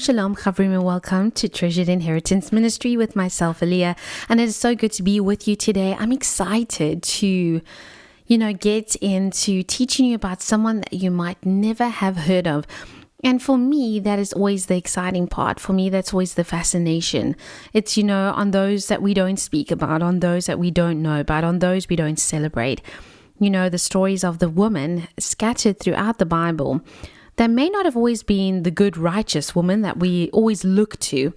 Shalom, Chavrim, and welcome to Treasured Inheritance Ministry with myself, Aliyah. And it is so good to be with you today. I'm excited to, get into teaching you about someone that you might never have heard of. And for me, that is always the exciting part. For me, that's always the fascination. It's, on those that we don't speak about, on those that we don't know about, on those we don't celebrate. The stories of the woman scattered throughout the Bible that may not have always been the good, righteous woman that we always look to,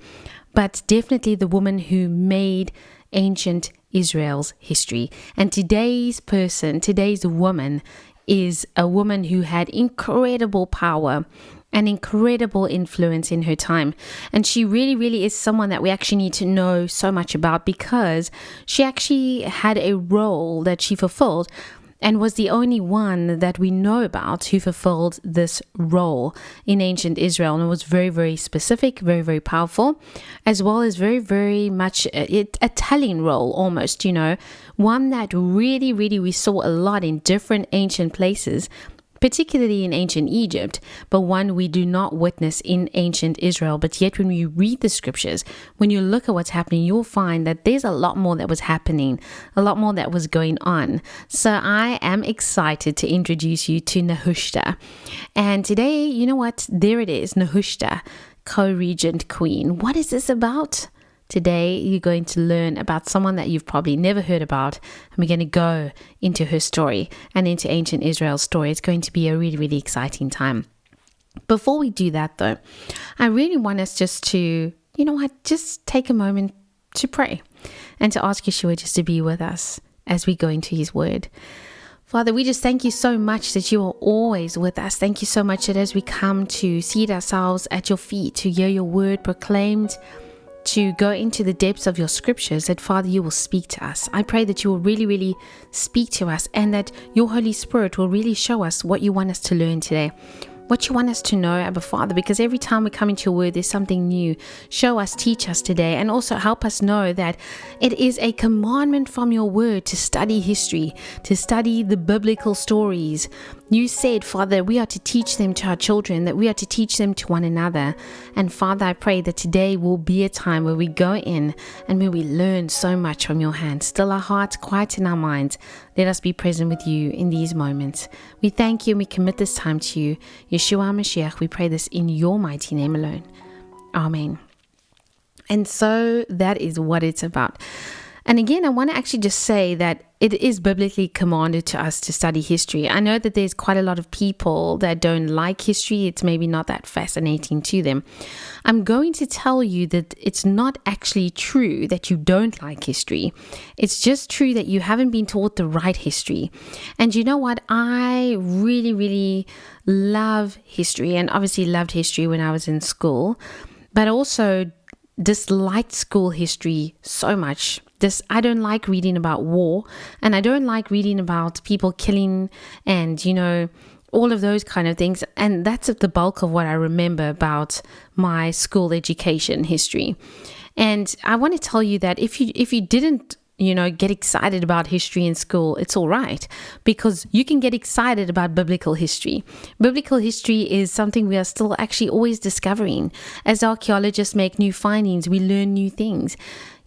but definitely the woman who made ancient Israel's history. And today's woman is a woman who had incredible power and incredible influence in her time. And she really, really is someone that we actually need to know so much about, because she actually had a role that she fulfilled and was the only one that we know about who fulfilled this role in ancient Israel. And it was very, very specific, very, very powerful, as well as very, very much a telling role almost, one that really, really we saw a lot in different ancient places, particularly in ancient Egypt, but one we do not witness in ancient Israel. But yet when you read the scriptures, when you look at what's happening, you'll find that there's a lot more that was happening, a lot more that was going on. So I am excited to introduce you to Nehushta. And today, you know what? There it is, Nehushta, Co-Regent Queen. What is this about? Today, you're going to learn about someone that you've probably never heard about, and we're going to go into her story and into ancient Israel's story. It's going to be a really, really exciting time. Before we do that, though, I really want us just to, just take a moment to pray and to ask Yeshua just to be with us as we go into his word. Father, we just thank you so much that you are always with us. Thank you so much that as we come to seat ourselves at your feet, to hear your word proclaimed, to go into the depths of your scriptures, that Father, you will speak to us. I pray that you will really, really speak to us, and that your Holy Spirit will really show us what you want us to learn today, what you want us to know, Abba Father, because every time we come into your word, there's something new. Show us, teach us today, and also help us know that it is a commandment from your word to study history, to study the biblical stories. You said, Father, we are to teach them to our children, that we are to teach them to one another. And Father, I pray that today will be a time where we go in and where we learn so much from your hand. Still our hearts, quieten our minds. Let us be present with you in these moments. We thank you and we commit this time to you. Yeshua Mashiach, we pray this in your mighty name alone. Amen. And so that is what it's about. And again, I want to actually just say that it is biblically commanded to us to study history. I know that there's quite a lot of people that don't like history. It's maybe not that fascinating to them. I'm going to tell you that it's not actually true that you don't like history. It's just true that you haven't been taught the right history. And you know what? I really, really love history, and obviously loved history when I was in school, but also disliked school history so much. I don't like reading about war, and I don't like reading about people killing and, all of those kind of things. And that's the bulk of what I remember about my school education history. And I want to tell you that if you didn't, get excited about history in school, it's all right, because you can get excited about biblical history. Biblical history is something we are still actually always discovering. As archaeologists make new findings, we learn new things.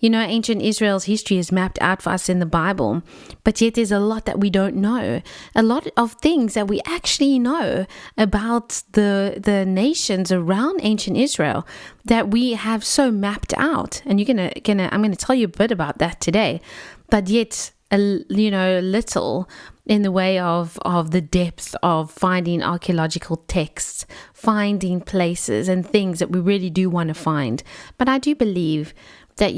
Ancient Israel's history is mapped out for us in the Bible, but yet there's a lot that we don't know. A lot of things that we actually know about the nations around ancient Israel that we have so mapped out. And I'm gonna tell you a bit about that today, but yet little in the way of the depth of finding archaeological texts, finding places and things that we really do want to find. But I do believe that,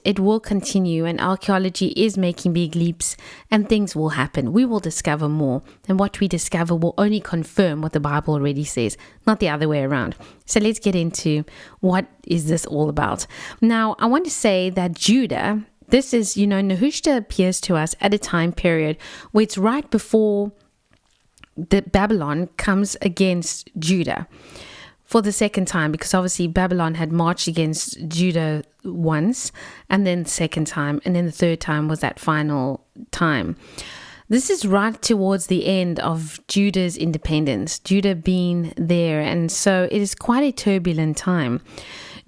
it will continue, and archaeology is making big leaps, and things will happen. We will discover more, and what we discover will only confirm what the Bible already says, not the other way around. So let's get into what is this all about. Now, I want to say that Judah, this is, Nehushta appears to us at a time period where it's right before the Babylon comes against Judah for the second time, because obviously Babylon had marched against Judah once, and then the second time, and then the third time was that final time. This is right towards the end of Judah's independence, Judah being there, and so it is quite a turbulent time.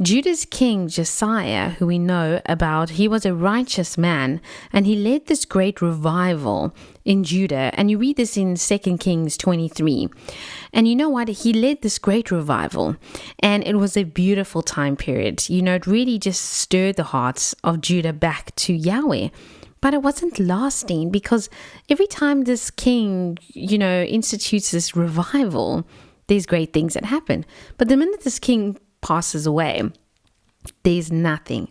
Judah's king Josiah, who we know about, he was a righteous man, and he led this great revival in Judah. And you read this in 2 Kings 23. And you know what? He led this great revival, and it was a beautiful time period. It really just stirred the hearts of Judah back to Yahweh. But it wasn't lasting, because every time this king, institutes this revival, there's great things that happen. But the minute this king passes away, there's nothing.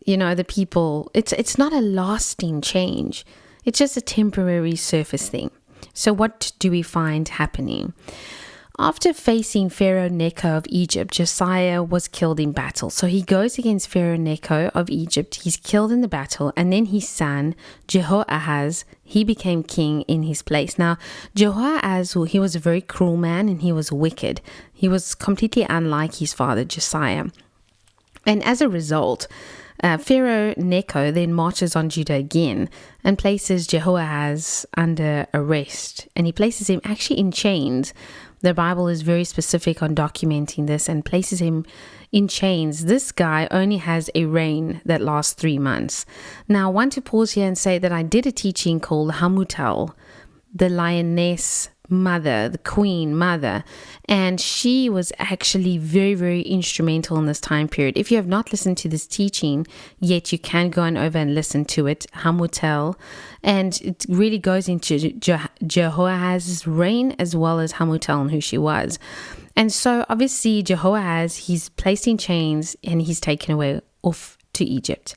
The people, it's not a lasting change. It's just a temporary surface thing. So what do we find happening? After facing Pharaoh Necho of Egypt, Josiah was killed in battle. So he goes against Pharaoh Necho of Egypt. He's killed in the battle. And then his son, Jehoahaz, he became king in his place. Now, Jehoahaz, he was a very cruel man, and he was wicked. He was completely unlike his father, Josiah. And as a result, Pharaoh Necho then marches on Judah again and places Jehoahaz under arrest. And he places him actually in chains. The Bible is very specific on documenting this and places him in chains. This guy only has a reign that lasts 3 months. Now, I want to pause here and say that I did a teaching called Hamutal, the lioness mother, the queen mother, and she was actually very, very instrumental in this time period. If you have not listened to this teaching yet, you can go on over and listen to it, Hamutal, and it really goes into Jehoahaz's reign as well as Hamutal and who she was. And so obviously Jehoahaz, he's placed in chains and he's taken away off to Egypt.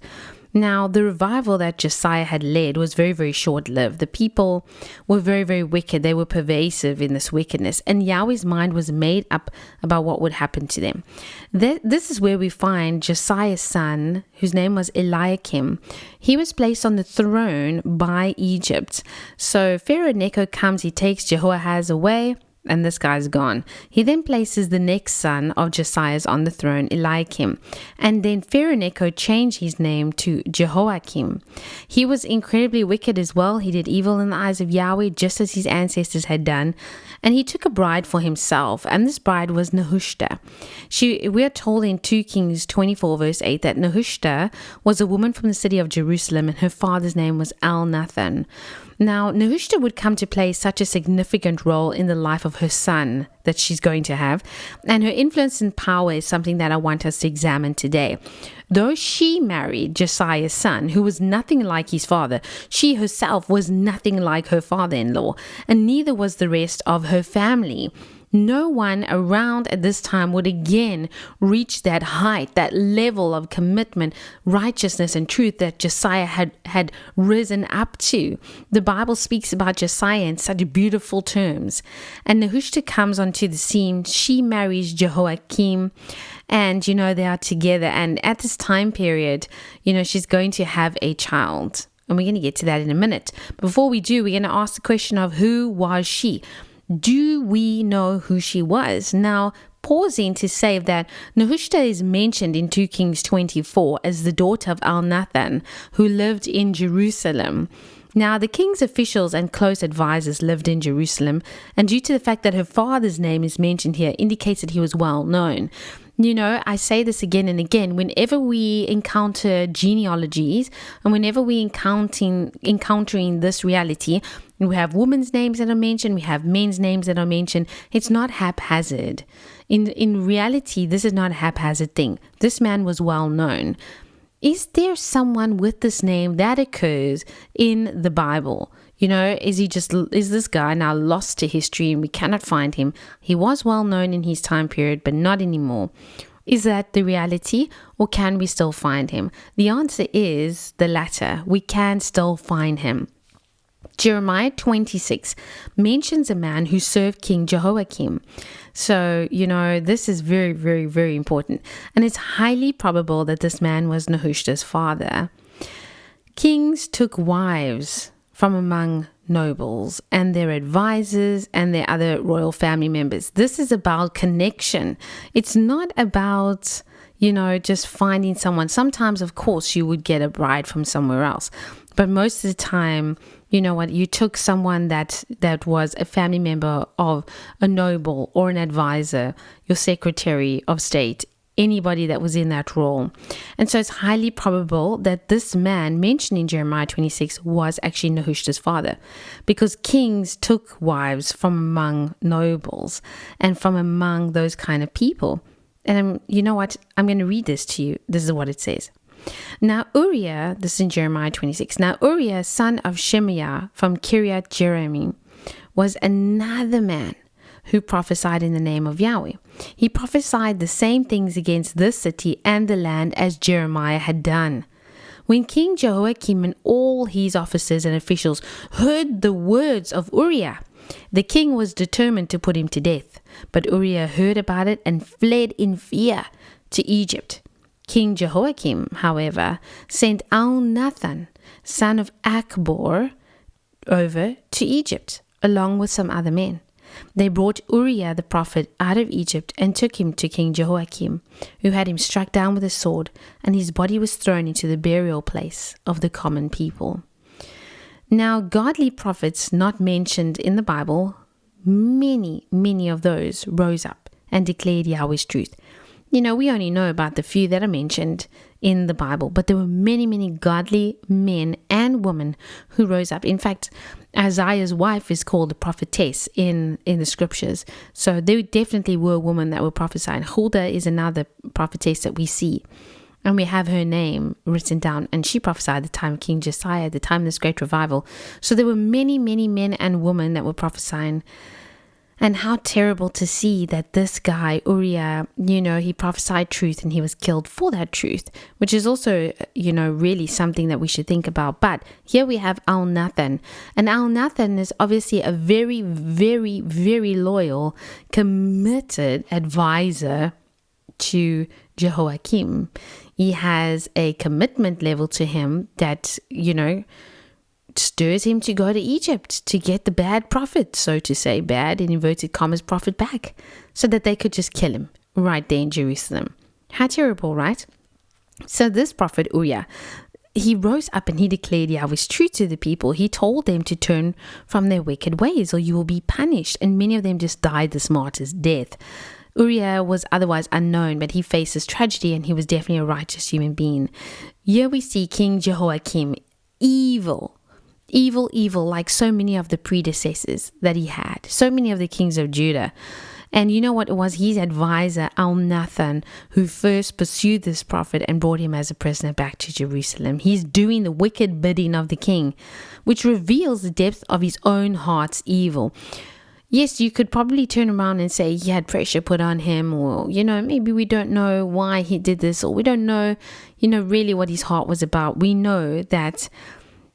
Now, the revival that Josiah had led was very, very short-lived. The people were very, very wicked. They were pervasive in this wickedness. And Yahweh's mind was made up about what would happen to them. This is where we find Josiah's son, whose name was Eliakim. He was placed on the throne by Egypt. So Pharaoh Necho comes, he takes Jehoahaz away, and this guy's gone. He then places the next son of Josiah's on the throne, Eliakim. And then Pharaoh Necho changed his name to Jehoiachin. He was incredibly wicked as well. He did evil in the eyes of Yahweh, just as his ancestors had done. And he took a bride for himself, and this bride was Nehushta. We are told in 2 Kings 24 verse 8 that Nehushta was a woman from the city of Jerusalem, and her father's name was Elnathan. Now, Nahushta would come to play such a significant role in the life of her son that she's going to have, and her influence and power is something that I want us to examine today. Though she married Josiah's son, who was nothing like his father, she herself was nothing like her father-in-law, and neither was the rest of her family. No one around at this time would again reach that height, that level of commitment, righteousness, and truth that Josiah had risen up to. The Bible speaks about Josiah in such beautiful terms. And Nehushta comes onto the scene. She marries Jehoiachin, and, they are together. And at this time period, she's going to have a child. And we're going to get to that in a minute. Before we do, we're going to ask the question of who was she? Do we know who she was? Now, pausing to say that Nahushta is mentioned in 2 Kings 24 as the daughter of Elnathan, who lived in Jerusalem. Now, the king's officials and close advisors lived in Jerusalem, and due to the fact that her father's name is mentioned here, indicates that he was well known. I say this again and again, whenever we encounter genealogies and whenever we encountering this reality, we have women's names that are mentioned, we have men's names that are mentioned. It's not haphazard. In reality, this is not a haphazard thing. This man was well known. Is there someone with this name that occurs in the Bible? Is this guy now lost to history and we cannot find him? He was well known in his time period, but not anymore. Is that the reality, or can we still find him? The answer is the latter. We can still find him. Jeremiah 26 mentions a man who served King Jehoiachin. So, this is very, very, very important. And it's highly probable that this man was Nehushta's father. Kings took wives from among nobles and their advisors and their other royal family members. This is about connection. It's not about, just finding someone. Sometimes, of course, you would get a bride from somewhere else. But most of the time, you know what, you took someone that was a family member of a noble or an advisor, your secretary of state, anybody that was in that role. And so it's highly probable that this man mentioned in Jeremiah 26 was actually Nehushta's father, because kings took wives from among nobles and from among those kind of people. And you know what, I'm going to read this to you. This is what it says. Now Uriah, this is in Jeremiah 26, now Uriah, son of Shemaiah from Kiriath Jearim, was another man who prophesied in the name of Yahweh. He prophesied the same things against this city and the land as Jeremiah had done. When King Jehoiachin and all his officers and officials heard the words of Uriah, the king was determined to put him to death. But Uriah heard about it and fled in fear to Egypt. King Jehoiachin, however, sent Elnathan, son of Achbor, over to Egypt, along with some other men. They brought Uriah the prophet out of Egypt and took him to King Jehoiachin, who had him struck down with a sword, and his body was thrown into the burial place of the common people. Now, godly prophets not mentioned in the Bible, many of those rose up and declared Yahweh's truth. You know, we only know about the few that are mentioned in the Bible, but there were many godly men and women who rose up. In fact, Isaiah's wife is called a prophetess in the scriptures. So there definitely were women that were prophesying. Huldah is another prophetess that we see, and we have her name written down, and she prophesied at the time of King Josiah, at the time of this great revival. So there were many men and women that were prophesying. And how terrible to see that this guy, Uriah, you know, he prophesied truth and he was killed for that truth, which is also, you know, really something that we should think about. But here we have Elnathan. And Elnathan is obviously a very loyal, committed advisor to Jehoiachin. He has a commitment level to him that, you know, stirs him to go to Egypt to get the bad prophet, so to say, bad in inverted commas prophet back, so that they could just kill him right there in Jerusalem. How terrible, right? So this prophet Uriah, he rose up and he declared Yahweh's truth to the people. He told them to turn from their wicked ways or you will be punished. And many of them just died this martyr's death. Uriah was otherwise unknown, but he faces tragedy and he was definitely a righteous human being. Here we see King Jehoiachin, evil, like so many of the predecessors that he had, so many of the kings of Judah. And you know what? It was his advisor, Elnathan, who first pursued this prophet and brought him as a prisoner back to Jerusalem. He's doing the wicked bidding of the king, which reveals the depth of his own heart's evil. Yes, you could probably turn around and say he had pressure put on him, or, you know, maybe we don't know why he did this, or we don't know, you know, really what his heart was about. We know that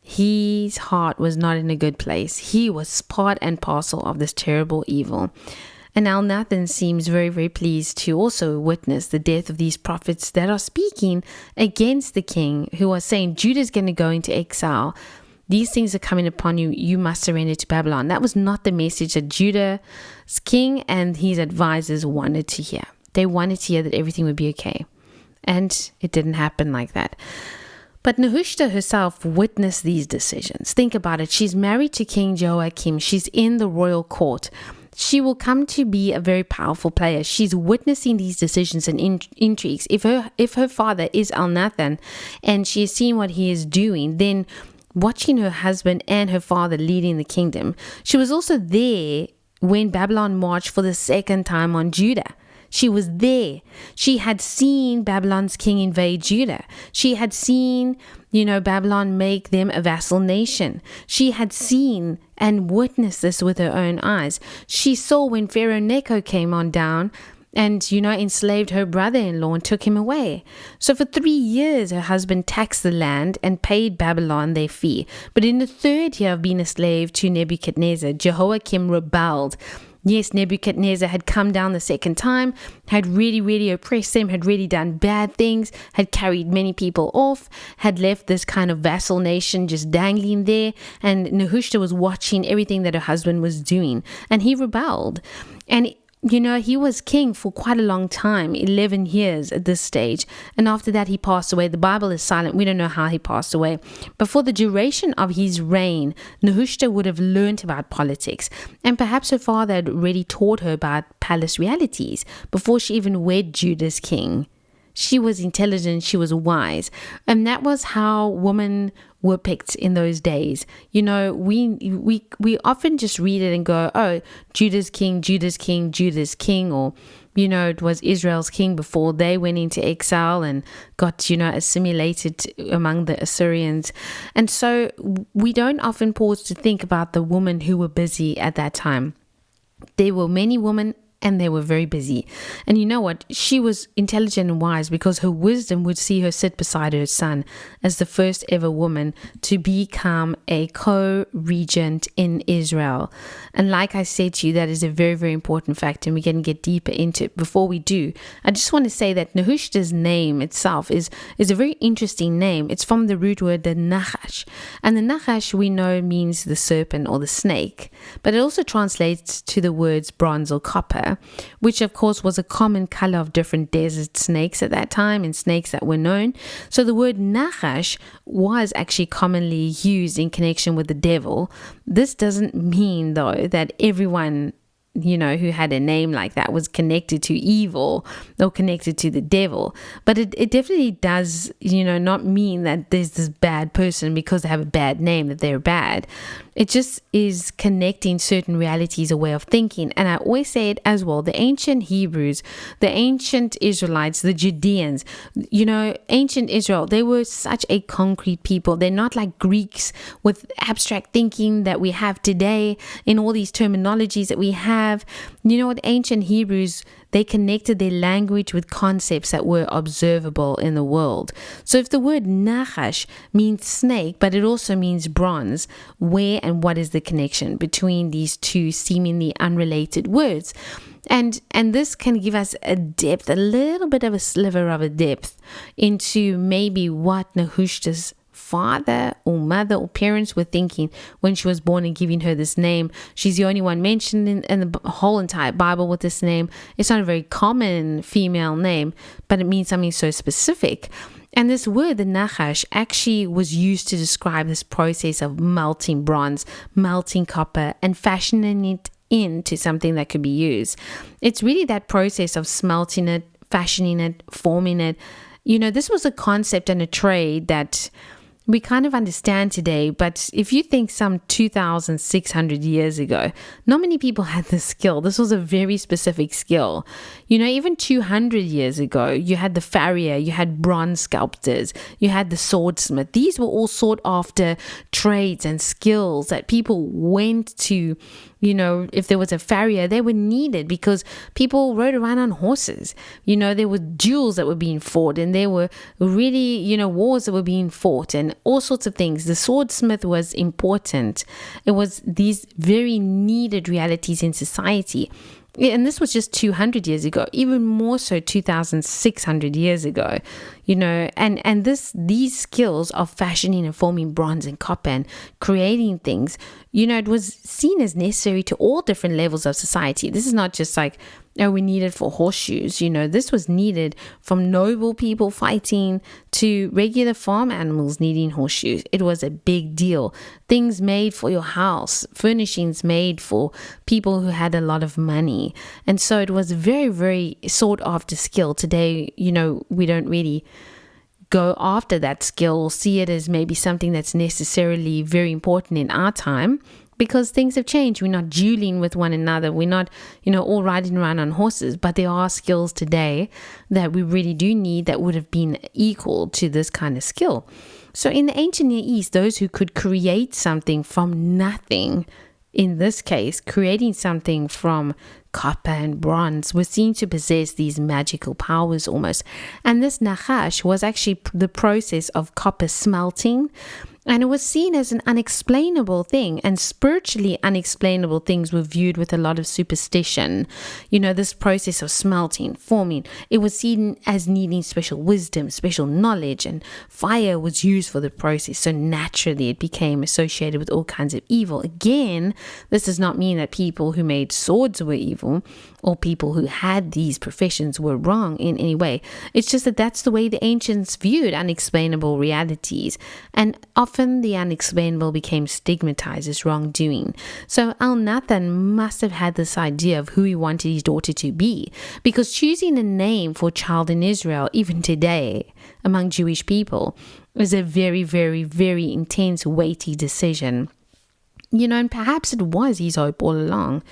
his heart was not in a good place. He was part and parcel of this terrible evil. And Elnathan seems very pleased to also witness the death of these prophets that are speaking against the king, who are saying Judah's going to go into exile. These things are coming upon you. You must surrender to Babylon. That was not the message that Judah's king and his advisors wanted to hear. They wanted to hear that everything would be okay. And it didn't happen like that. But Nahushta herself witnessed these decisions. Think about it. She's married to King Jehoiachin. She's in the royal court. She will come to be a very powerful player. She's witnessing these decisions and intrigues. If her father is Elnathan and she has seen what he is doing, then watching her husband and her father leading the kingdom, she was also there when Babylon marched for the second time on Judah. She was there. She had seen Babylon's king invade Judah. She had seen, you know, Babylon make them a vassal nation. She had seen and witnessed this with her own eyes. She saw when Pharaoh Necho came on down and, you know, enslaved her brother-in-law and took him away. So for 3 years, her husband taxed the land and paid Babylon their fee. But in the 3rd year of being a slave to Nebuchadnezzar, Jehoiachin rebelled. Yes, Nebuchadnezzar had come down the second time, had really oppressed them, had really done bad things, had carried many people off, had left this kind of vassal nation just dangling there. And Nehushta was watching everything that her husband was doing. And he rebelled. And he was king for quite a long time, 11 years at this stage. And after that, he passed away. The Bible is silent. We don't know how he passed away. But for the duration of his reign, Nehushta would have learned about politics. And perhaps her father had already taught her about palace realities before she even wed Judah's king. She was intelligent, she was wise. And that was how women were picked in those days. We often just read it and go, oh, Judah's king, Judah's king, Judah's king, or, it was Israel's king before they went into exile and got, assimilated among the Assyrians. And so we don't often pause to think about the women who were busy at that time. There were many women, and they were very busy. And you know what? She was intelligent and wise because her wisdom would see her sit beside her son as the first ever woman to become a co-regent in Israel. And like I said to you, that is a very, very important fact, and we're going to get deeper into it. Before we do, I just want to say that Nehushta's name itself is a very interesting name. It's from the root word, the Nachash. And the Nachash, we know, means the serpent or the snake, but it also translates to the words bronze or copper, which of course was a common color of different desert snakes at that time and snakes that were known. So the word Nachash was actually commonly used in connection with the devil. This doesn't mean though that everyone who had a name like that was connected to evil or connected to the devil. But it definitely does, not mean that there's this bad person because they have a bad name, that they're bad. It just is connecting certain realities, a way of thinking. And I always say it as well, the ancient Hebrews, the ancient Israelites, the Judeans, ancient Israel, they were such a concrete people. They're not like Greeks with abstract thinking that we have today in all these terminologies that we have. Ancient Hebrews, they connected their language with concepts that were observable in the world. So if the word Nachash means snake, but it also means bronze, where and what is the connection between these two seemingly unrelated words? And this can give us a depth, a little bit of a sliver of a depth into maybe what Nehushta's father or mother or parents were thinking when she was born and giving her this name. She's the only one mentioned in the whole entire Bible with this name. It's not a very common female name, but it means something so specific. And this word, the Nachash, actually was used to describe this process of melting bronze, melting copper, and fashioning it into something that could be used. It's really that process of smelting it, fashioning it, forming it. This was a concept and a trade that we kind of understand today, but if you think some 2,600 years ago, not many people had this skill. This was a very specific skill. Even 200 years ago, you had the farrier, you had bronze sculptors, you had the swordsmith. These were all sought after trades and skills that people went to. If there was a farrier, they were needed because people rode around on horses. There were duels that were being fought, and there were really, wars that were being fought and all sorts of things. The swordsmith was important. It was these very needed realities in society. And this was just 200 years ago, even more so 2,600 years ago, and these skills of fashioning and forming bronze and copper and creating things, it was seen as necessary to all different levels of society. This is not just like, we need it for horseshoes. This was needed from noble people fighting to regular farm animals needing horseshoes. It was a big deal. Things made for your house, furnishings made for people who had a lot of money. And so it was very, very sought after skill. Today, we don't really go after that skill or see it as maybe something that's necessarily very important in our time, because things have changed. We're not dueling with one another. We're not, all riding around on horses. But there are skills today that we really do need that would have been equal to this kind of skill. So in the ancient Near East, those who could create something from nothing, in this case, creating something from copper and bronze, were seen to possess these magical powers almost. And this Nachash was actually the process of copper smelting And it was seen as an unexplainable thing, and spiritually unexplainable things were viewed with a lot of superstition. This process of smelting, forming, it was seen as needing special wisdom, special knowledge, and fire was used for the process. So naturally it became associated with all kinds of evil. Again, this does not mean that people who made swords were evil, or people who had these professions were wrong in any way. It's just that that's the way the ancients viewed unexplainable realities, and often the unexplainable became stigmatized as wrongdoing. So Elnathan must have had this idea of who he wanted his daughter to be, because choosing a name for a child in Israel, even today among Jewish people, is a very, very, very intense, weighty decision. And perhaps it was his hope all along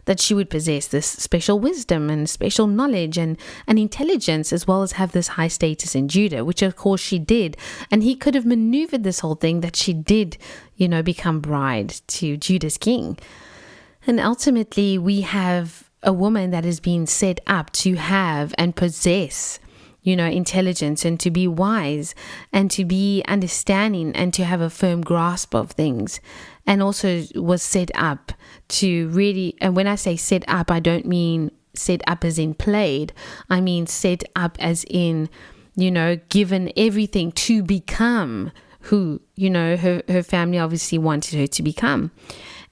that she would possess this special wisdom and special knowledge and intelligence, as well as have this high status in Judah, which of course she did. And he could have maneuvered this whole thing that she did, become bride to Judah's king. And ultimately, we have a woman that has been set up to have and possess intelligence, and to be wise, and to be understanding, and to have a firm grasp of things. And also was set up to really, and when I say set up, I don't mean set up as in played. I mean set up as in, given everything to become who, her family obviously wanted her to become.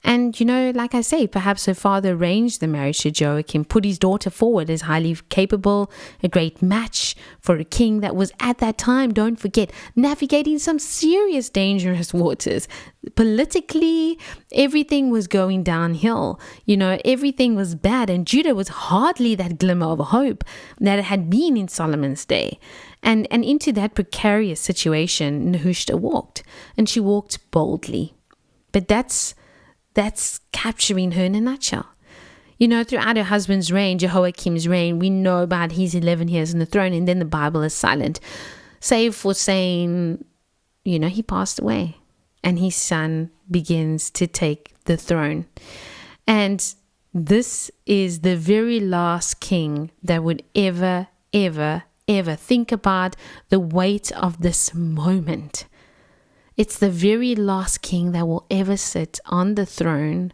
And, like I say, perhaps her father arranged the marriage to Jehoiachin, put his daughter forward as highly capable, a great match for a king that was at that time, don't forget, navigating some serious dangerous waters. Politically, everything was going downhill. Everything was bad, and Judah was hardly that glimmer of hope that it had been in Solomon's day. And into that precarious situation, Nehushta walked, and she walked boldly. But that's capturing her in a nutshell. Throughout her husband's reign, Jehoiakim's reign, we know about his 11 years on the throne, and then the Bible is silent, save for saying, he passed away, and his son begins to take the throne. And this is the very last king that would ever, ever, ever think about the weight of this moment. It's the very last king that will ever sit on the throne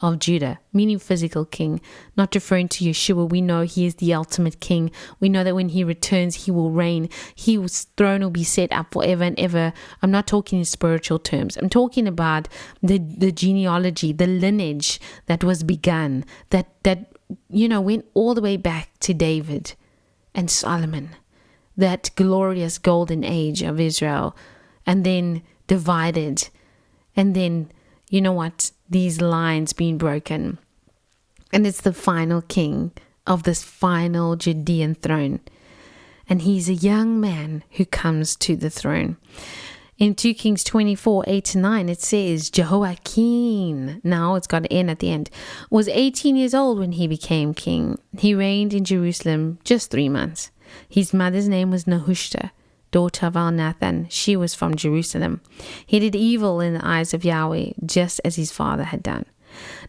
of Judah, meaning physical king, not referring to Yeshua. We know he is the ultimate king. We know that when he returns, he will reign. His throne will be set up forever and ever. I'm not talking in spiritual terms. I'm talking about the genealogy, the lineage that was begun, that went all the way back to David and Solomon, that glorious golden age of Israel, and then divided, and then these lines being broken, and it's the final king of this final Judean throne, and he's a young man who comes to the throne. In 2 Kings 24:8-9, it says Jehoiachin, now it's got an N at the end, was 18 years old when he became king. He reigned in Jerusalem just 3 months. His mother's name was Nahushta, daughter of Elnathan. She was from Jerusalem. He did evil in the eyes of Yahweh, just as his father had done.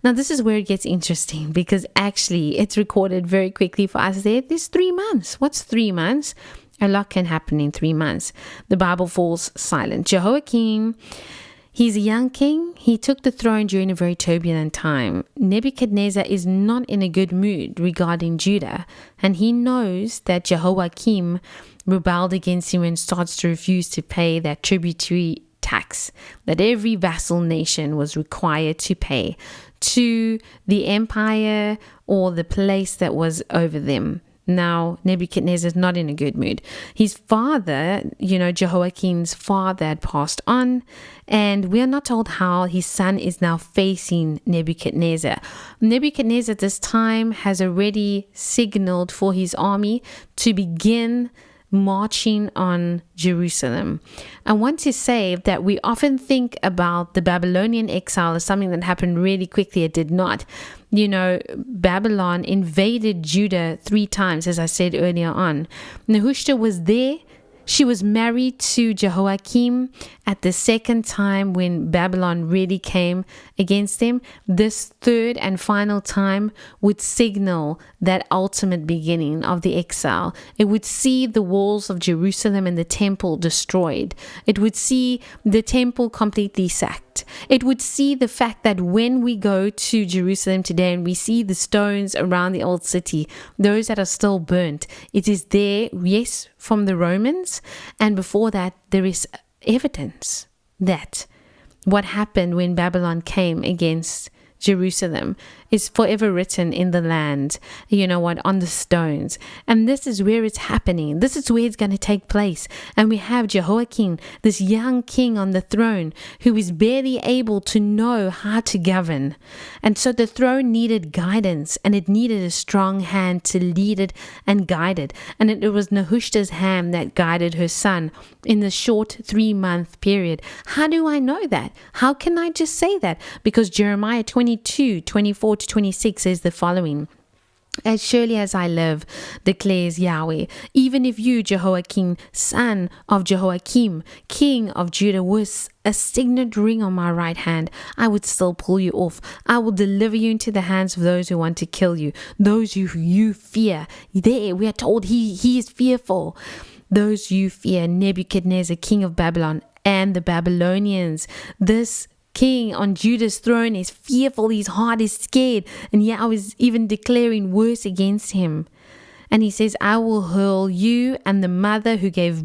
Now, this is where it gets interesting, because actually it's recorded very quickly for us there. There's 3 months. What's 3 months? A lot can happen in 3 months. The Bible falls silent. Jehoiachin, he's a young king. He took the throne during a very turbulent time. Nebuchadnezzar is not in a good mood regarding Judah, and he knows that Jehoiakim rebelled against him and starts to refuse to pay that tributary tax that every vassal nation was required to pay to the empire or the place that was over them. Now, Nebuchadnezzar is not in a good mood. His father, Jehoiachin's father, had passed on, and we are not told how his son is now facing Nebuchadnezzar. Nebuchadnezzar at this time has already signaled for his army to begin marching on Jerusalem. I want to say that we often think about the Babylonian exile as something that happened really quickly. It did not. Babylon invaded Judah 3 times, as I said earlier on. Nehushta was there She was married to Jehoiachin at the second time when Babylon really came against them. This third and final time would signal that ultimate beginning of the exile. It would see the walls of Jerusalem and the temple destroyed. It would see the temple completely sacked. It would see the fact that when we go to Jerusalem today and we see the stones around the old city, those that are still burnt, it is there, yes, from the Romans. And before that, there is evidence that what happened when Babylon came against Jerusalem is forever written in the land, on the stones. And this is where it's happening. This is where it's going to take place. And we have Jehoiachin, this young king on the throne, who is barely able to know how to govern. And so the throne needed guidance, and it needed a strong hand to lead it and guide it. And it was Nehushta's hand that guided her son in the short 3-month period. How do I know that? How can I just say that? Because Jeremiah 22:24-26 says the following: "As surely as I live, declares Yahweh, even if you, Jehoiachin, son of Jehoiakim, king of Judah, was a signet ring on my right hand, I would still pull you off. I will deliver you into the hands of those who want to kill you, those who you fear." There we are told he is fearful. Those you fear, Nebuchadnezzar, king of Babylon, and the Babylonians. This king on Judah's throne is fearful, his heart is scared, and Yahweh is even declaring worse against him. And he says, "I will hurl you and the mother who gave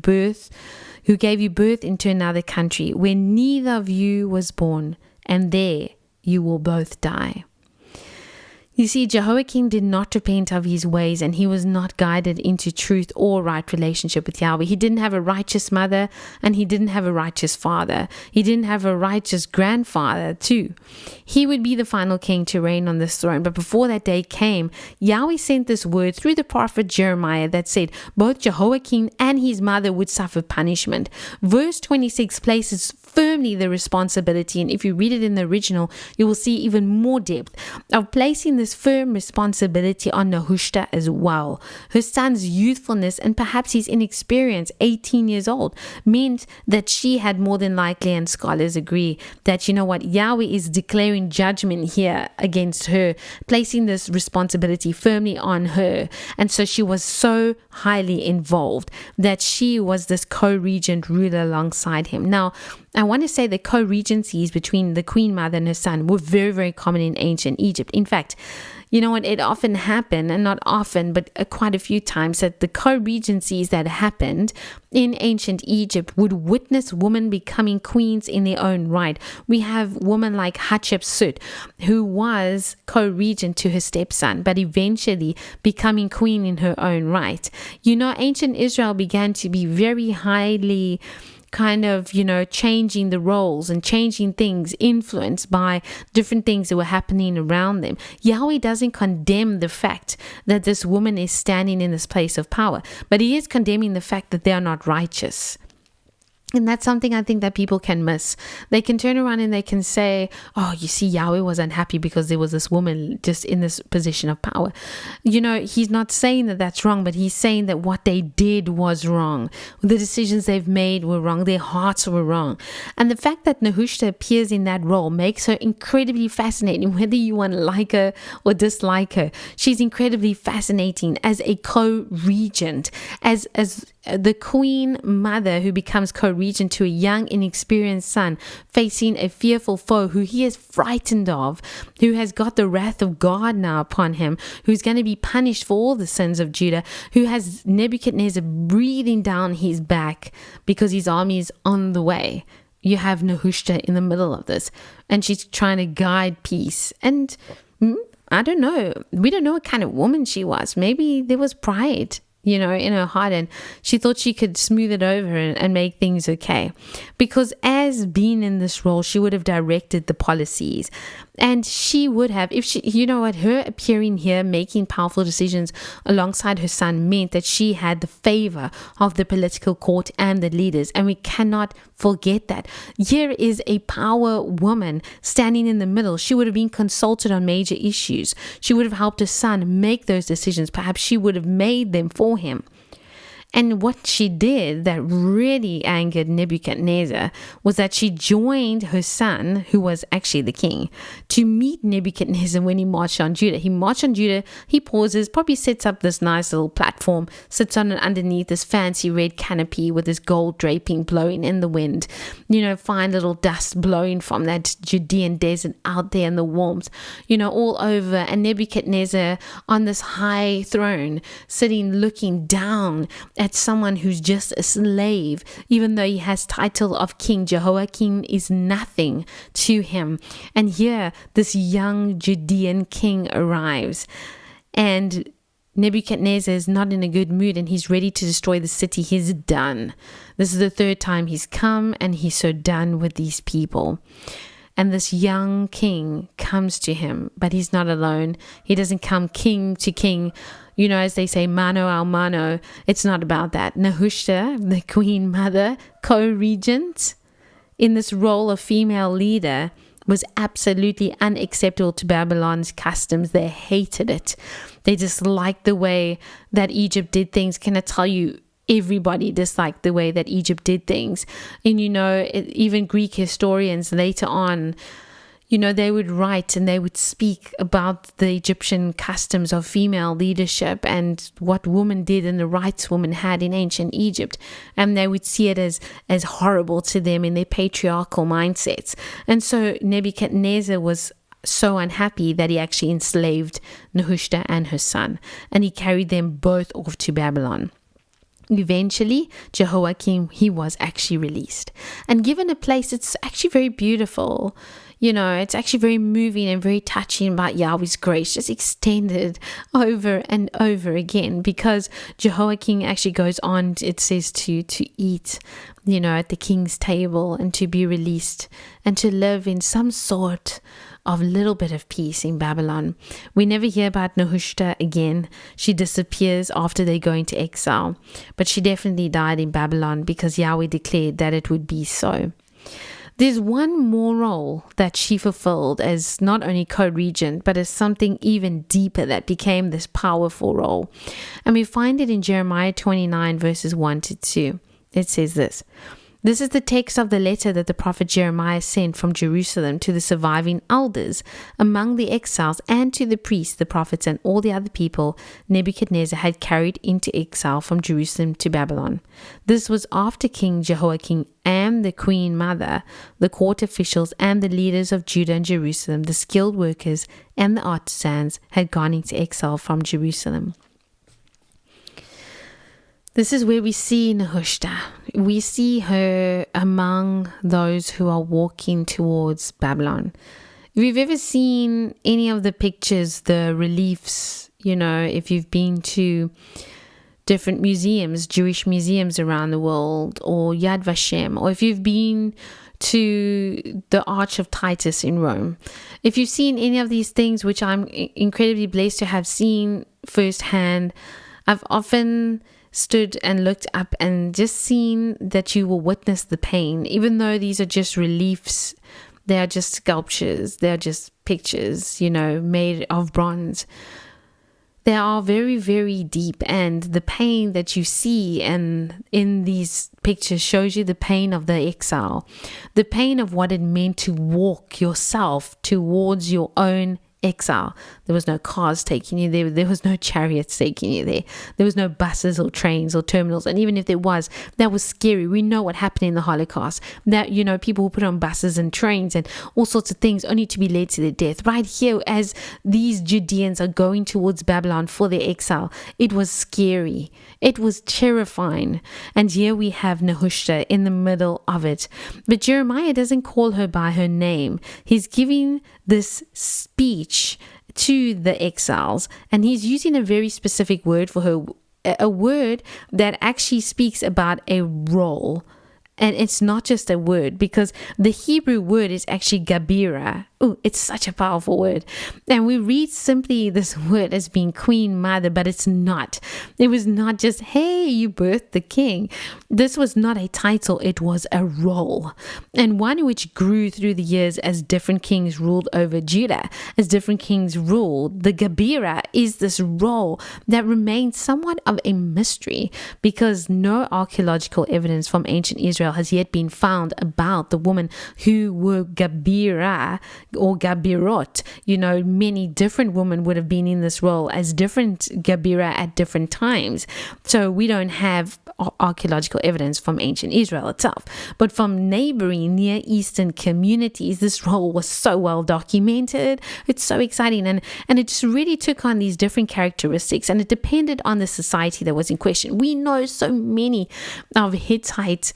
you birth into another country where neither of you was born, and there you will both die." You see, Jehoiachin did not repent of his ways, and he was not guided into truth or right relationship with Yahweh. He didn't have a righteous mother, and he didn't have a righteous father. He didn't have a righteous grandfather too. He would be the final king to reign on this throne. But before that day came, Yahweh sent this word through the prophet Jeremiah that said both Jehoiachin and his mother would suffer punishment. Verse 26 places firmly the responsibility, and if you read it in the original, you will see even more depth of placing this firm responsibility on Nahushta as well. Her son's youthfulness and perhaps his inexperience, 18 years old, meant that she had more than likely, and scholars agree, that Yahweh is declaring judgment here against her, placing this responsibility firmly on her. And so she was so highly involved that she was this co-regent ruler alongside him. Now, I want to say that co-regencies between the queen mother and her son were very, very common in ancient Egypt. In fact, it often happened, and not often, but quite a few times, that the co-regencies that happened in ancient Egypt would witness women becoming queens in their own right. We have women like Hatshepsut, who was co-regent to her stepson, but eventually becoming queen in her own right. Ancient Israel began to be very highly changing the roles and changing things, influenced by different things that were happening around them. Yahweh doesn't condemn the fact that this woman is standing in this place of power, but he is condemning the fact that they are not righteous. And that's something I think that people can miss. They can turn around and they can say, "Oh, you see, Yahweh was unhappy because there was this woman just in this position of power." He's not saying that that's wrong, but he's saying that what they did was wrong. The decisions they've made were wrong. Their hearts were wrong. And the fact that Nahushta appears in that role makes her incredibly fascinating, whether you want to like her or dislike her. She's incredibly fascinating as a co-regent, as the queen mother who becomes co-regent to a young, inexperienced son facing a fearful foe who he is frightened of, who has got the wrath of God now upon him, who's going to be punished for all the sins of Judah, who has Nebuchadnezzar breathing down his back because his army is on the way. You have Nahushta in the middle of this, and she's trying to guide peace. And I don't know. We don't know what kind of woman she was. Maybe there was pride in her heart, and she thought she could smooth it over and make things okay. Because as being in this role, she would have directed the policies, and she would have, if she, her appearing here, making powerful decisions alongside her son meant that she had the favor of the political court and the leaders, and we cannot forget that. Here is a power woman standing in the middle. She would have been consulted on major issues. She would have helped her son make those decisions. Perhaps she would have made them for him. And what she did that really angered Nebuchadnezzar was that she joined her son, who was actually the king, to meet Nebuchadnezzar when he marched on Judah. He marched on Judah, he pauses, probably sets up this nice little platform, sits on it underneath this fancy red canopy with this gold draping blowing in the wind. Fine little dust blowing from that Judean desert out there in the warmth, all over. And Nebuchadnezzar on this high throne, sitting looking down at someone who's just a slave, even though he has title of king. Jehoiachin is nothing to him. And here this young Judean king arrives, and Nebuchadnezzar is not in a good mood, and he's ready to destroy the city. He's done. This is the third time he's come, and he's so done with these people. And this young king comes to him, but he's not alone. He doesn't come king to king, as they say, mano a mano. It's not about that. Nahushta, the queen mother, co-regent, in this role of female leader, was absolutely unacceptable to Babylon's customs. They hated it. They disliked the way that Egypt did things. Can I tell you, everybody disliked the way that Egypt did things. And even Greek historians later on, they would write and they would speak about the Egyptian customs of female leadership and what women did and the rights women had in ancient Egypt. And they would see it as horrible to them in their patriarchal mindsets. And so Nebuchadnezzar was so unhappy that he actually enslaved Nehushta and her son, and he carried them both off to Babylon. Eventually, Jehoiachin, he was actually released and given a place. It's actually very beautiful. It's actually very moving and very touching about Yahweh's grace, just extended over and over again, because Jehoiachin actually goes on, it says, to eat, at the king's table, and to be released and to live in some sort of little bit of peace in Babylon. We never hear about Nahushta again. She disappears after they go into exile, but she definitely died in Babylon because Yahweh declared that it would be so. There's one more role that she fulfilled as not only co-regent, but as something even deeper that became this powerful role. And we find it in Jeremiah 29 verses 1 to 2. It says this: "This is the text of the letter that the prophet Jeremiah sent from Jerusalem to the surviving elders among the exiles, and to the priests, the prophets, and all the other people Nebuchadnezzar had carried into exile from Jerusalem to Babylon. This was after King Jehoiachin and the queen mother, the court officials, and the leaders of Judah and Jerusalem, the skilled workers, and the artisans had gone into exile from Jerusalem." This is where we see Nahushta. We see her among those who are walking towards Babylon. If you've ever seen any of the pictures, the reliefs, if you've been to different museums, Jewish museums around the world, or Yad Vashem, or if you've been to the Arch of Titus in Rome, if you've seen any of these things, which I'm incredibly blessed to have seen firsthand, I've often stood and looked up and just seen that you will witness the pain. Even though these are just reliefs, they are just sculptures, they are just pictures, made of bronze. They are very, very deep, and the pain that you see and in these pictures shows you the pain of the exile, the pain of what it meant to walk yourself towards your own exile. There was no cars taking you there. There was no chariots taking you there. There was no buses or trains or terminals. And even if there was, that was scary. We know what happened in the Holocaust. That, people were put on buses and trains and all sorts of things only to be led to their death. Right here, as these Judeans are going towards Babylon for their exile, it was scary. It was terrifying. And here we have Nehushta in the middle of it. But Jeremiah doesn't call her by her name. He's giving this speech to the exiles, and he's using a very specific word for her, a word that actually speaks about a role, And it's not just a word, because the Hebrew word is actually Gebira. Oh, it's such a powerful word. And we read simply this word as being queen mother, but it's not. It was not just, hey, you birthed the king. This was not a title, it was a role. And one which grew through the years as different kings ruled over Judah, as different kings ruled. The Gebira is this role that remains somewhat of a mystery, because no archaeological evidence from ancient Israel has yet been found about the women who were Gebira or Gebirot. Many different women would have been in this role as different Gebira at different times. So we don't have archaeological evidence from ancient Israel itself. But from neighboring Near Eastern communities, this role was so well documented. It's so exciting. And it just really took on these different characteristics, and it depended on the society that was in question. We know so many of Hittite,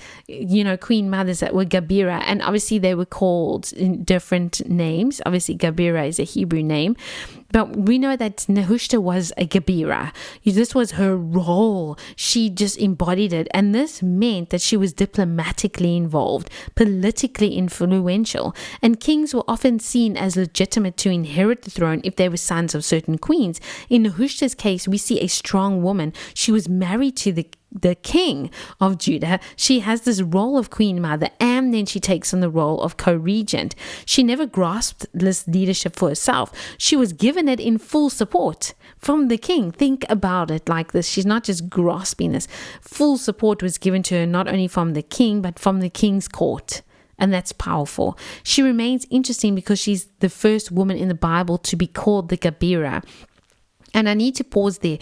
queen mothers that were Gebira, and obviously they were called in different names. Obviously, Gebira is a Hebrew name, but we know that Nehushta was a Gebira. This was her role. She just embodied it, and this meant that she was diplomatically involved, politically influential, and kings were often seen as legitimate to inherit the throne if they were sons of certain queens. In Nehushta's case, we see a strong woman. She was married to the king of Judah. She has this role of queen mother, and then she takes on the role of co-regent. She never grasped this leadership for herself. She was given it in full support from the king. Think about it like this. She's not just grasping this. Full support was given to her, not only from the king, but from the king's court. And that's powerful. She remains interesting because she's the first woman in the Bible to be called the Gebira. And I need to pause there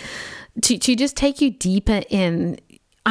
to just take you deeper in.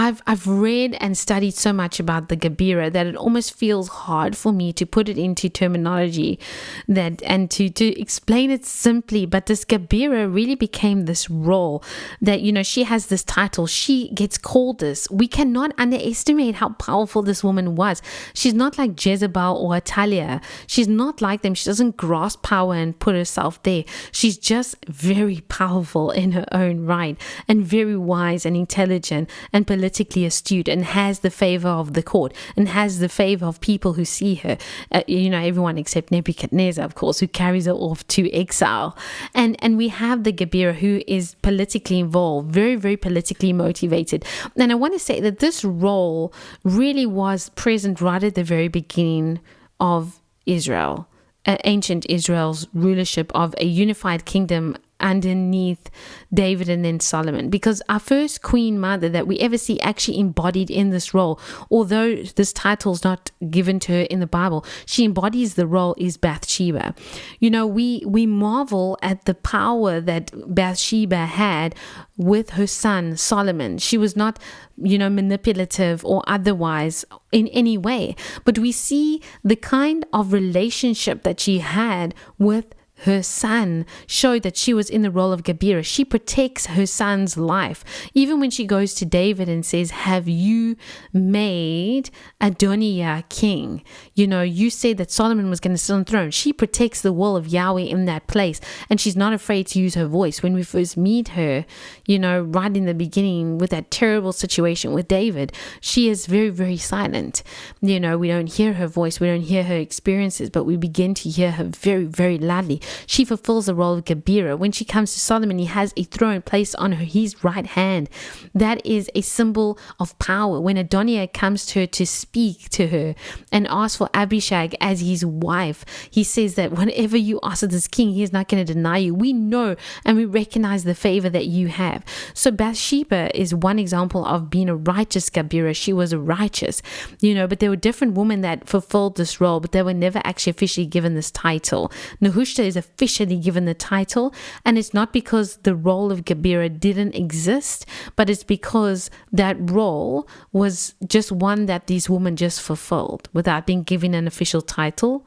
I've read and studied so much about the Gebira that it almost feels hard for me to put it into terminology and to explain it simply. But this Gebira really became this role that, she has this title. She gets called this. We cannot underestimate how powerful this woman was. She's not like Jezebel or Atalia. She's not like them. She doesn't grasp power and put herself there. She's just very powerful in her own right, and very wise and intelligent and politically astute, and has the favor of the court, and has the favor of people who see her, everyone except Nebuchadnezzar, of course, who carries her off to exile. And we have the Gebira, who is politically involved, very, very politically motivated. And I want to say that this role really was present right at the very beginning of Israel, ancient Israel's rulership of a unified kingdom underneath David and then Solomon, because our first queen mother that we ever see actually embodied in this role, although this title is not given to her in the Bible, she embodies the role, is Bathsheba. We marvel at the power that Bathsheba had with her son Solomon. She was not manipulative or otherwise in any way, but we see the kind of relationship that she had with her son showed that she was in the role of Gebira. She protects her son's life. Even when she goes to David and says, have you made Adoniah king? You said that Solomon was going to sit on the throne. She protects the will of Yahweh in that place. And she's not afraid to use her voice. When we first meet her, right in the beginning with that terrible situation with David, she is very, very silent. We don't hear her voice. We don't hear her experiences, but we begin to hear her very, very loudly. She fulfills the role of Gebira. When she comes to Solomon, he has a throne placed on his right hand. That is a symbol of power. When Adoniah comes to her to speak to her and ask for Abishag as his wife, he says that whenever you ask of this king, he is not going to deny you. We know and we recognize the favor that you have. So Bathsheba is one example of being a righteous Gebira. She was righteous, but there were different women that fulfilled this role, but they were never actually officially given this title. Nehushta is officially given the title, and it's not because the role of Gebira didn't exist, but it's because that role was just one that these women just fulfilled without being given an official title.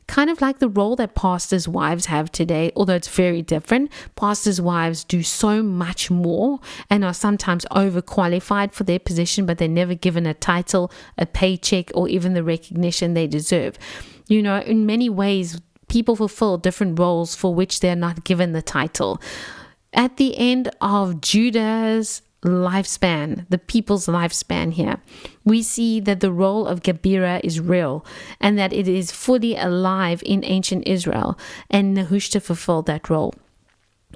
Kind of like the role that pastors' wives have today, although it's very different. Pastors' wives do so much more and are sometimes overqualified for their position, but they're never given a title, a paycheck, or even the recognition they deserve. In many ways, people fulfill different roles for which they're not given the title. At the end of Judah's lifespan, the people's lifespan here, we see that the role of Gebira is real and that it is fully alive in ancient Israel, and Nehushta fulfilled that role.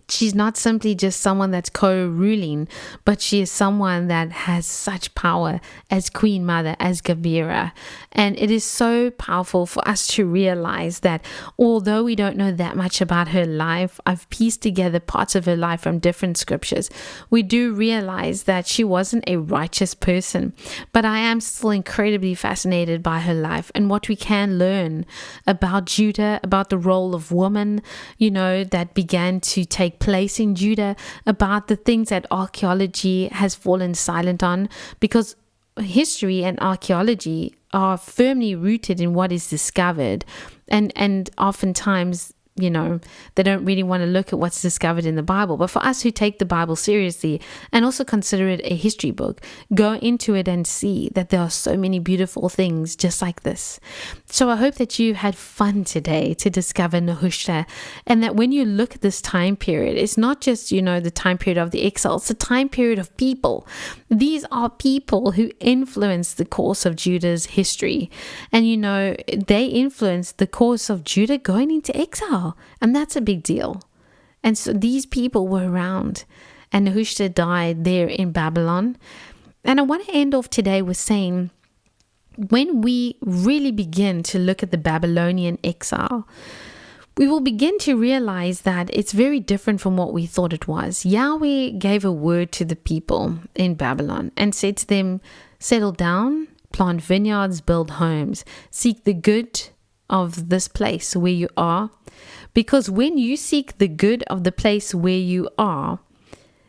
She's not simply just someone that's co-ruling, but she is someone that has such power as Queen Mother, as Gebira. And it is so powerful for us to realize that although we don't know that much about her life, I've pieced together parts of her life from different scriptures. We do realize that she wasn't a righteous person, but I am still incredibly fascinated by her life and what we can learn about Judah, about the role of woman, that began to take place in Judah, about the things that archaeology has fallen silent on, because history and archaeology are firmly rooted in what is discovered, and oftentimes they don't really want to look at what's discovered in the Bible. But for us who take the Bible seriously and also consider it a history book, go into it and see that there are so many beautiful things just like this. So I hope that you had fun today to discover Nahushta, and that when you look at this time period, it's not just, the time period of the exile, it's the time period of people. These are people who influenced the course of Judah's history. And, they influenced the course of Judah going into exile. And that's a big deal. And so these people were around, and Nehushta died there in Babylon. And I want to end off today with saying, when we really begin to look at the Babylonian exile, we will begin to realize that it's very different from what we thought it was. Yahweh gave a word to the people in Babylon and said to them, settle down, plant vineyards, build homes, seek the good of this place where you are. Because when you seek the good of the place where you are,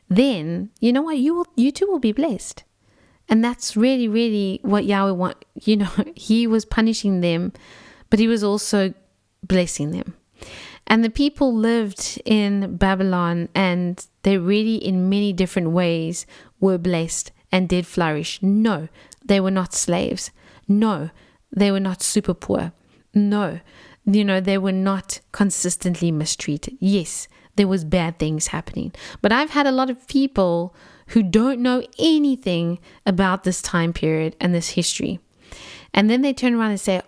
then you know what, you too will be blessed. And that's really, really what Yahweh wants. He was punishing them, but he was also blessing them. And the people lived in Babylon, and they really, in many different ways, were blessed and did flourish. No, they were not slaves. No, they were not super poor. No, they were not consistently mistreated. Yes, there was bad things happening. But I've had a lot of people who don't know anything about this time period and this history. And then they turn around and say,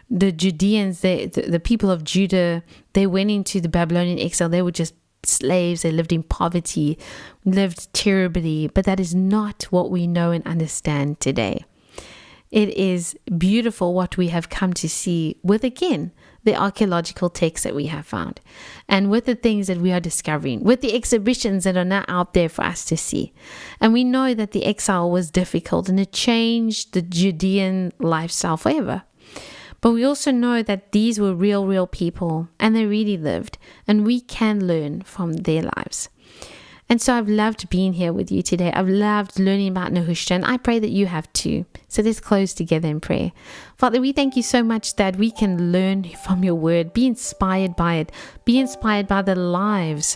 the Judeans, the people of Judah, they went into the Babylonian exile. They were just slaves. They lived in poverty, lived terribly. But that is not what we know and understand today. It is beautiful what we have come to see with, again, the archaeological texts that we have found, and with the things that we are discovering, with the exhibitions that are now out there for us to see. And we know that the exile was difficult and it changed the Judean lifestyle forever. But we also know that these were real people, and they really lived, and we can learn from their lives. And so I've loved being here with you today. I've loved learning about Nahushta, and I pray that you have too. So let's close together in prayer. Father, we thank you so much that we can learn from your word, be inspired by it, be inspired by the lives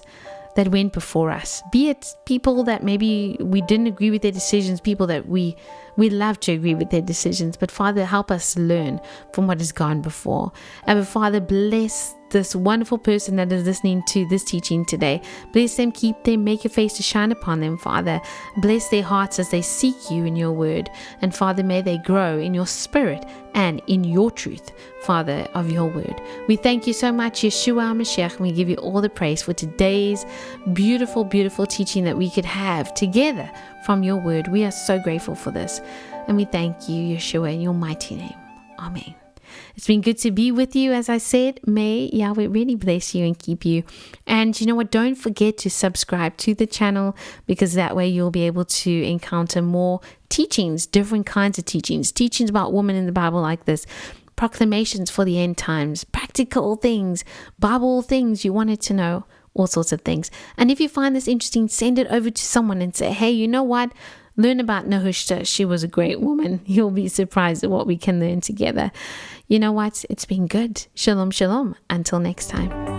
that went before us. Be it people that maybe we didn't agree with their decisions, people that we love to agree with their decisions. But Father, help us learn from what has gone before. And Father, bless this wonderful person that is listening to this teaching today. Bless them, keep them, make your face to shine upon them, Father. Bless their hearts as they seek you in your word. And Father, may they grow in your spirit and in your truth, Father, of your word. We thank you so much, Yeshua HaMashiach, and we give you all the praise for today's beautiful, beautiful teaching that we could have together from your word. We are so grateful for this. And we thank you, Yeshua, in your mighty name. Amen. It's been good to be with you. As I said, may Yahweh really bless you and keep you. And you know what? Don't forget to subscribe to the channel, because that way you'll be able to encounter more teachings, different kinds of teachings about women in the Bible like this, proclamations for the end times, practical things, Bible things you wanted to know, all sorts of things. And if you find this interesting, send it over to someone and say, hey, you know what? Learn about Nahushta. She was a great woman. You'll be surprised at what we can learn together. You know what? It's been good. Shalom, shalom. Until next time.